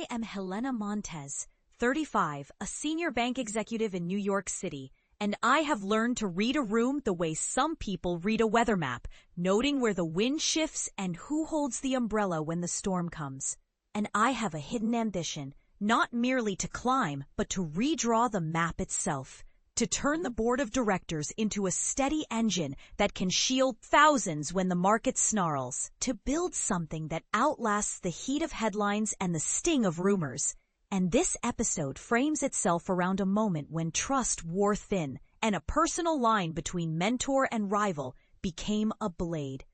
I am Helena Montez, 35, a senior bank executive in New York City, and I have learned to read a room the way some people read a weather map, noting where the wind shifts and who holds the umbrella when the storm comes. And I have a hidden ambition, not merely to climb, but to redraw the map itself, to turn the board of directors into a steady engine that can shield thousands when the market snarls, to build something that outlasts the heat of headlines and the sting of rumors. And this episode frames itself around a moment when trust wore thin and a personal line between mentor and rival became a blade.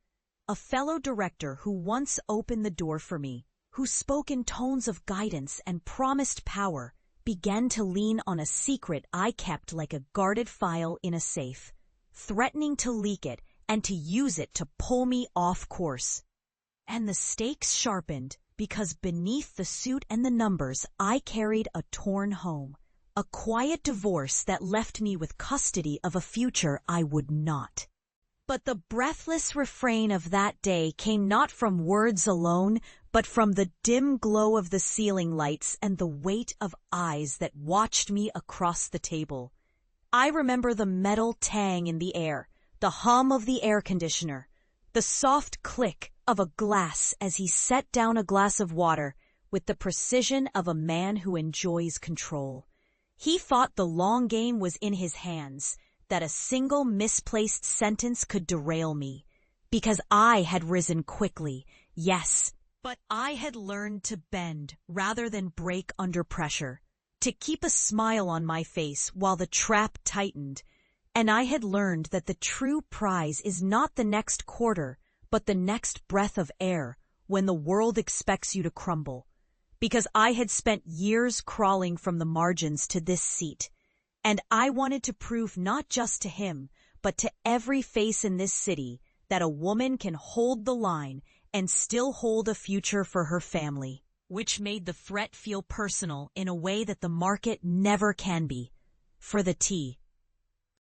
A fellow director who once opened the door for me, who spoke in tones of guidance and promised power, began to lean on a secret I kept like a guarded file in a safe, threatening to leak it and to use it to pull me off course. And the stakes sharpened because beneath the suit and the numbers I carried a torn home, a quiet divorce that left me with custody of a future I would not. But the breathless refrain of that day came not from words alone, but from the dim glow of the ceiling lights and the weight of eyes that watched me across the table. I remember the metal tang in the air, the hum of the air conditioner, the soft click of a glass as he set down a glass of water with the precision of a man who enjoys control. He thought the long game was in his hands, that a single misplaced sentence could derail me, because I had risen quickly, yes, but I had learned to bend rather than break under pressure, to keep a smile on my face while the trap tightened, and I had learned that the true prize is not the next quarter, but the next breath of air when the world expects you to crumble, because I had spent years crawling from the margins to this seat, and I wanted to prove not just to him, but to every face in this city that a woman can hold the line and still hold a future for her family, which made the threat feel personal in a way that the market never can be. For the tea.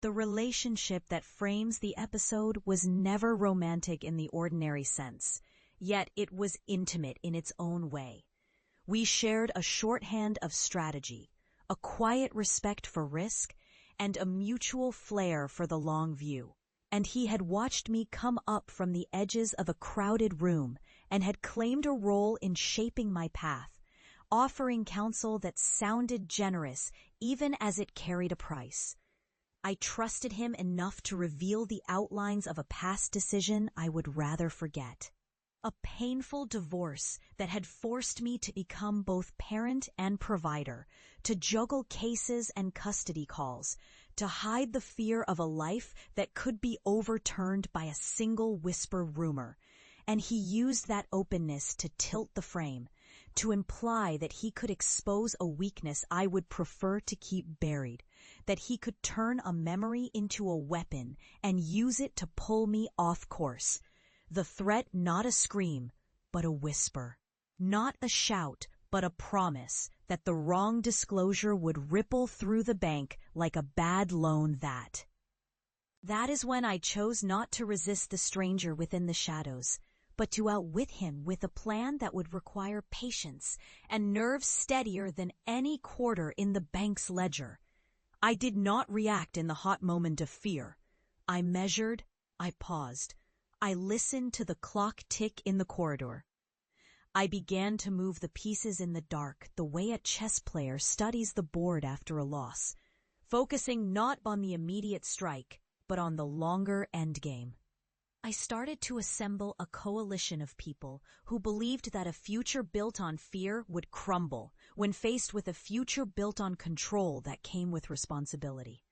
The relationship that frames the episode was never romantic in the ordinary sense, yet it was intimate in its own way. We shared a shorthand of strategy, a quiet respect for risk, and a mutual flair for the long view. And he had watched me come up from the edges of a crowded room and had claimed a role in shaping my path, offering counsel that sounded generous even as it carried a price. I trusted him enough to reveal the outlines of a past decision I would rather forget. A painful divorce that had forced me to become both parent and provider, to juggle cases and custody calls, to hide the fear of a life that could be overturned by a single whisper rumor. And he used that openness to tilt the frame, to imply that he could expose a weakness I would prefer to keep buried, that he could turn a memory into a weapon and use it to pull me off course. The threat not a scream, but a whisper. Not a shout, but a promise that the wrong disclosure would ripple through the bank like a bad loan that. That is when I chose not to resist the stranger within the shadows, but to outwit him with a plan that would require patience and nerves steadier than any quarter in the bank's ledger. I did not react in the hot moment of fear. I measured, I paused. I listened to the clock tick in the corridor. I began to move the pieces in the dark the way a chess player studies the board after a loss, focusing not on the immediate strike, but on the longer endgame. I started to assemble a coalition of people who believed that a future built on fear would crumble when faced with a future built on control that came with responsibility.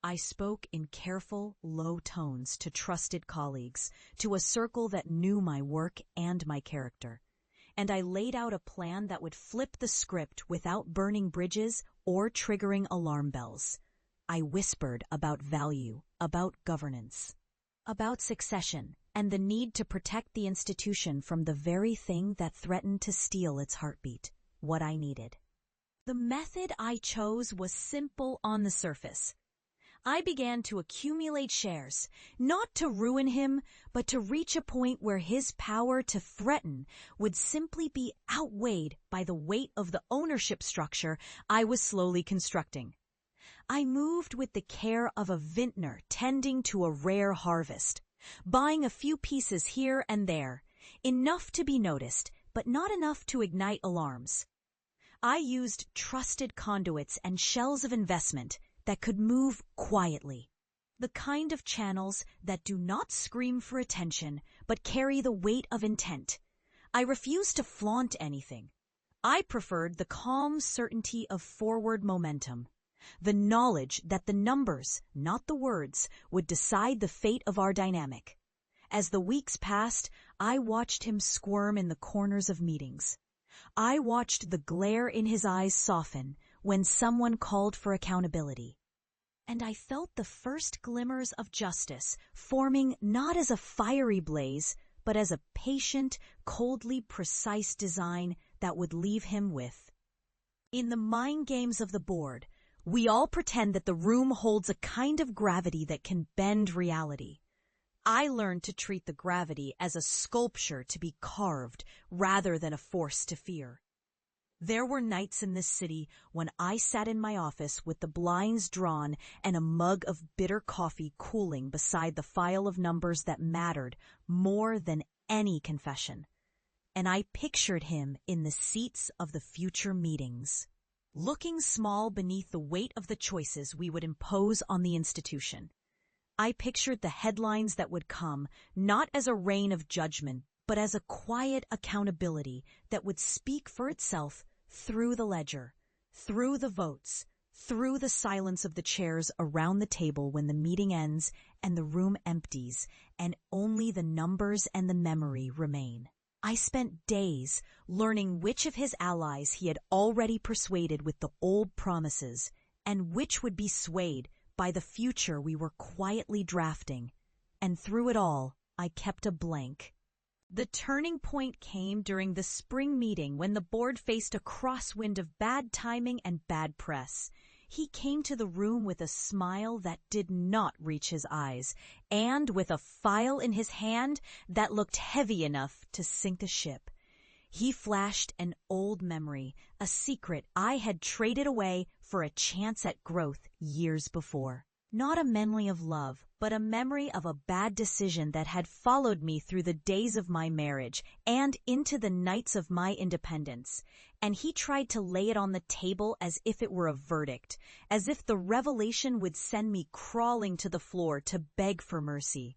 I spoke in careful, low tones to trusted colleagues, to a circle that knew my work and my character. And I laid out a plan that would flip the script without burning bridges or triggering alarm bells. I whispered about value, about governance, about succession, and the need to protect the institution from the very thing that threatened to steal its heartbeat, what I needed. The method I chose was simple on the surface. I began to accumulate shares, not to ruin him, but to reach a point where his power to threaten would simply be outweighed by the weight of the ownership structure I was slowly constructing. I moved with the care of a vintner tending to a rare harvest, buying a few pieces here and there, enough to be noticed, but not enough to ignite alarms. I used trusted conduits and shells of investment that could move quietly. The kind of channels that do not scream for attention, but carry the weight of intent. I refused to flaunt anything. I preferred the calm certainty of forward momentum. The knowledge that the numbers, not the words, would decide the fate of our dynamic. As the weeks passed, I watched him squirm in the corners of meetings. I watched the glare in his eyes soften when someone called for accountability. And I felt the first glimmers of justice forming not as a fiery blaze, but as a patient, coldly precise design that would leave him with. In the mind games of the board, we all pretend that the room holds a kind of gravity that can bend reality. I learned to treat the gravity as a sculpture to be carved rather than a force to fear. There were nights in this city when I sat in my office with the blinds drawn and a mug of bitter coffee cooling beside the file of numbers that mattered more than any confession. And I pictured him in the seats of the future meetings, looking small beneath the weight of the choices we would impose on the institution. I pictured the headlines that would come, not as a reign of judgment, but as a quiet accountability that would speak for itself through the ledger, through the votes, through the silence of the chairs around the table when the meeting ends and the room empties, and only the numbers and the memory remain. I spent days learning which of his allies he had already persuaded with the old promises, and which would be swayed by the future we were quietly drafting. And through it all, I kept a blank. The turning point came during the spring meeting when the board faced a crosswind of bad timing and bad press. He came to the room with a smile that did not reach his eyes, and with a file in his hand that looked heavy enough to sink a ship. He flashed an old memory, a secret I had traded away for a chance at growth years before. Not a memory of love, but a memory of a bad decision that had followed me through the days of my marriage and into the nights of my independence. And he tried to lay it on the table as if it were a verdict, as if the revelation would send me crawling to the floor to beg for mercy.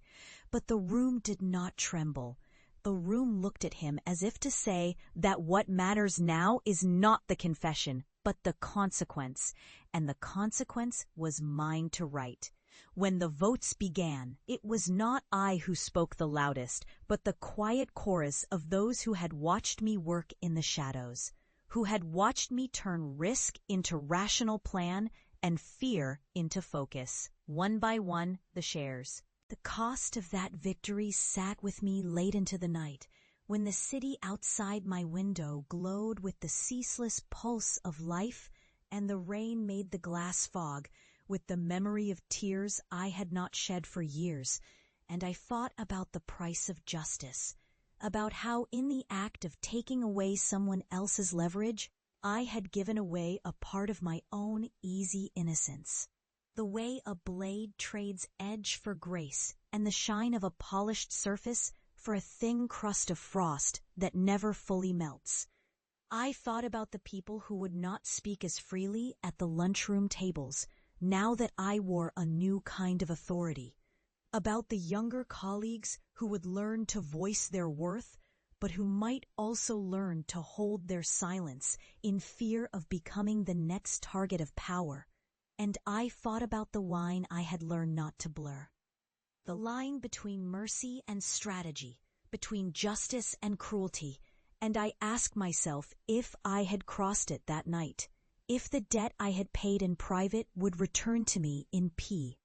But the room did not tremble. The room looked at him as if to say that what matters now is not the confession, but the consequence, and the consequence was mine to write. When the votes began, it was not I who spoke the loudest, but the quiet chorus of those who had watched me work in the shadows, who had watched me turn risk into rational plan and fear into focus. One by one, the shares. The cost of that victory sat with me late into the night, when the city outside my window glowed with the ceaseless pulse of life and the rain made the glass fog with the memory of tears I had not shed for years, and I thought about the price of justice, about how in the act of taking away someone else's leverage, I had given away a part of my own easy innocence. The way a blade trades edge for grace and the shine of a polished surface for a thin crust of frost that never fully melts. I thought about the people who would not speak as freely at the lunchroom tables, now that I wore a new kind of authority. About the younger colleagues who would learn to voice their worth, but who might also learn to hold their silence in fear of becoming the next target of power. And I thought about the line I had learned not to blur. The line between mercy and strategy, between justice and cruelty, and I asked myself if I had crossed it that night, if the debt I had paid in private would return to me in P.